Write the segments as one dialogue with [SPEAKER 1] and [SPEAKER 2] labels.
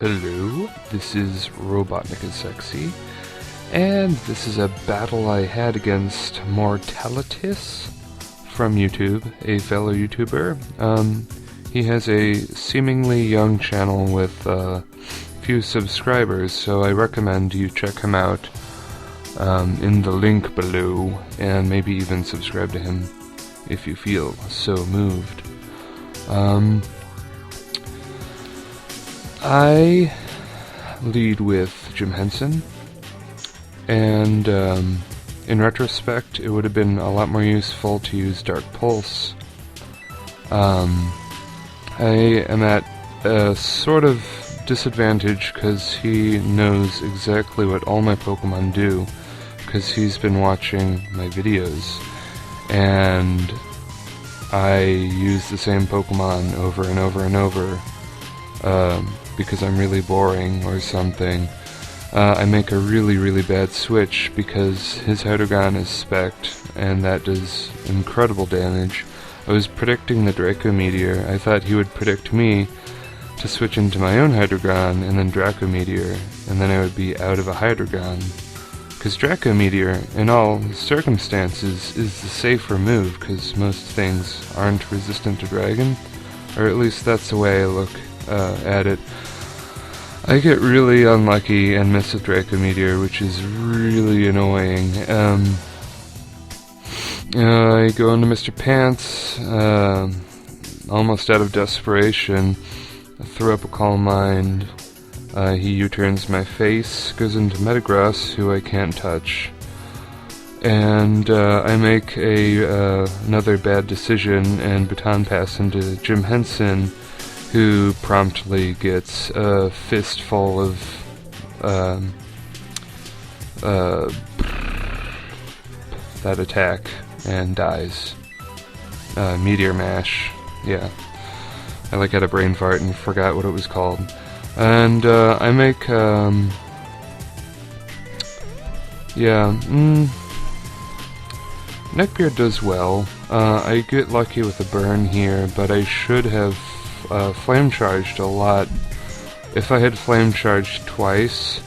[SPEAKER 1] Hello, this is RobotnikIsSexy, and this is a battle I had against Mortalitis from YouTube, a fellow YouTuber. He has a seemingly young channel with few subscribers, so I recommend you check him out in the link below, and maybe even subscribe to him if you feel so moved. I lead with Jim Henson, and in retrospect, it would have been a lot more useful to use Dark Pulse. I am at a sort of disadvantage because he knows exactly what all my Pokemon do, because he's been watching my videos, and I use the same Pokemon over and over and over. Because I'm really boring or something. I make a really bad switch because his Hydreigon is spec'd, and that does incredible damage. I was predicting the Draco Meteor. I thought he would predict me to switch into my own Hydreigon and then Draco Meteor, and then I would be out of a Hydreigon. Because Draco Meteor, in all circumstances, is the safer move because most things aren't resistant to Dragon, or at least that's the way I look at it. I get really unlucky and miss a Draco Meteor, which is really annoying. I go into Mr. Pants, almost out of desperation. I throw up a Calm Mind. He U-turns my face, goes into Metagross, who I can't touch. And I make another bad decision and baton pass into Jim Henson, who promptly gets a fistful of that attack and dies. Meteor Mash. Yeah. I had a brain fart and forgot what it was called. And I make Neckbeard does well. I get lucky with a burn here, but I should have flame charged a lot. If I had flame charged twice,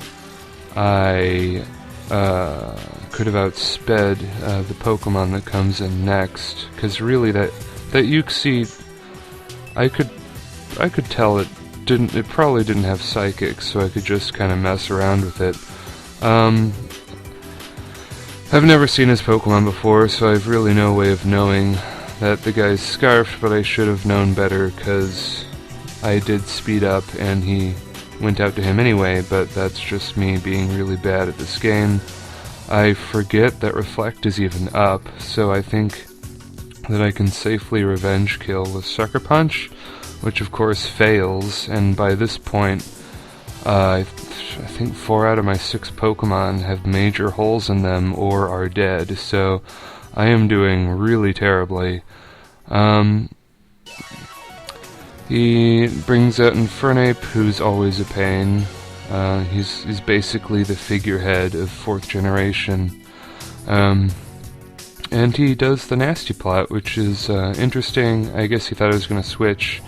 [SPEAKER 1] I could have outsped the Pokemon that comes in next. Because really, that Uxie, I could tell it probably didn't have Psychic, so I could just kind of mess around with it. I've never seen his Pokemon before, so I've really no way of knowing that the guy's scarfed, but I should have known better because I did speed up and he went out to him anyway, but that's just me being really bad at this game. I forget that Reflect is even up, so I think that I can safely revenge kill with Sucker Punch, which of course fails, and by this point I think 4 out of my 6 Pokemon have major holes in them or are dead, so I am doing really terribly. He brings out Infernape, who's always a pain. He's basically the figurehead of 4th generation. And he does the Nasty Plot, which is interesting. I guess he thought I was going to switch,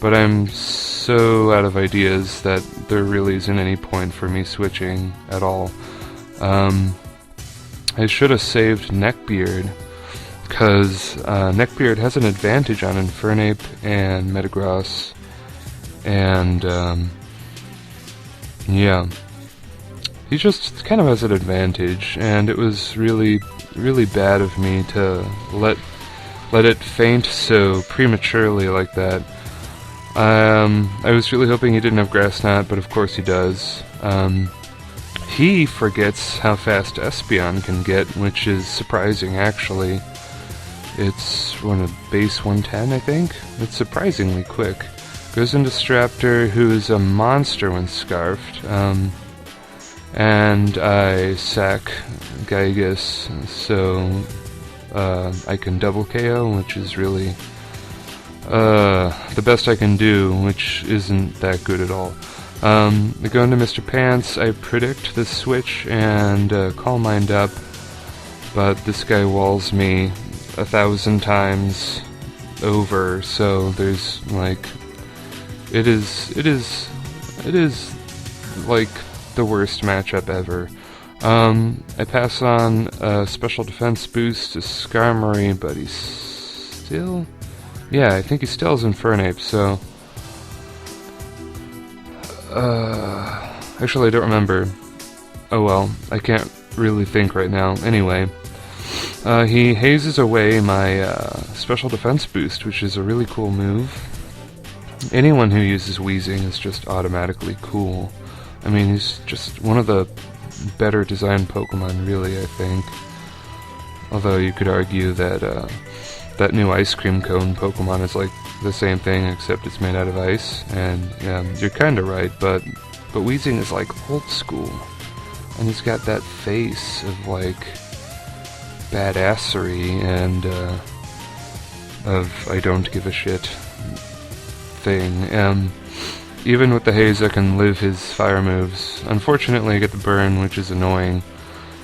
[SPEAKER 1] but I'm so out of ideas that there really isn't any point for me switching at all. I should have saved Neckbeard, because Neckbeard has an advantage on Infernape and Metagross, and yeah, he just kind of has an advantage, and it was really bad of me to let it faint so prematurely like that. I was really hoping he didn't have Grass Knot, but of course he does. He forgets how fast Espeon can get, which is surprising actually. It's base 110, I think? It's surprisingly quick. Goes into Straptor, who is a monster when scarfed. And I sack Gygus, so I can double KO, which is really the best I can do, which isn't that good at all. I go into Mr. Pants, I predict the switch and Calm Mind up, but this guy walls me 1,000 times over, so there's it is it is like the worst matchup ever. I pass on a special defense boost to Skarmory, but he's still... Yeah, I think he still has Infernape, so... Actually, I don't remember. Oh well, I can't really think right now. Anyway, he hazes away my special defense boost, which is a really cool move. Anyone who uses Weezing is just automatically cool. I mean, he's just one of the better designed Pokemon, really, I think. Although you could argue that that new ice cream cone Pokemon is like the same thing, except it's made out of ice. And yeah, you're kind of right, but Weezing is like old school, and he's got that face of like badassery and of I don't give a shit thing. Even with the haze, I can live his fire moves. Unfortunately, I get the burn, which is annoying.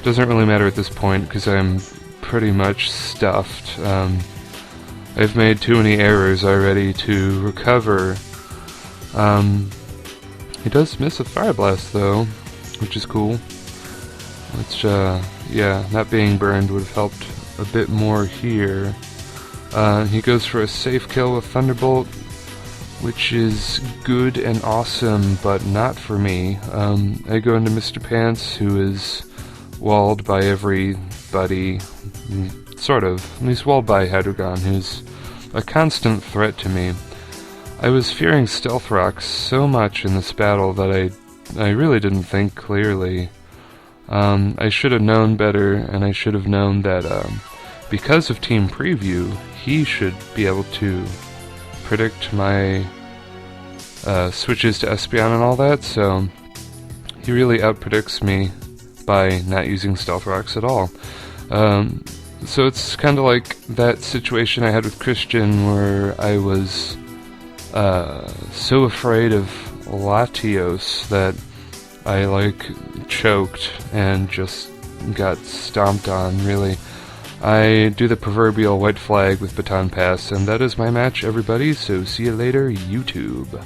[SPEAKER 1] Doesn't really matter at this point, because I'm pretty much stuffed. I've made too many errors already to recover. He does miss a Fire Blast, though, which is cool. Which, yeah, not being burned would have helped a bit more here. He goes for a safe kill with Thunderbolt, which is good and awesome, but not for me. I go into Mr. Pants, who is walled by everybody, sort of. He's walled by Hydreigon, who's a constant threat to me. I was fearing Stealth Rock so much in this battle that I really didn't think clearly. I should have known better, and I should have known that because of Team Preview, he should be able to predict my switches to Espeon and all that, so he really outpredicts me by not using Stealth Rocks at all. So it's kind of like that situation I had with Christian, where I was so afraid of Latios that I choked and just got stomped on, really. I do the proverbial white flag with Baton Pass, and that is my match, everybody, so see you later, YouTube.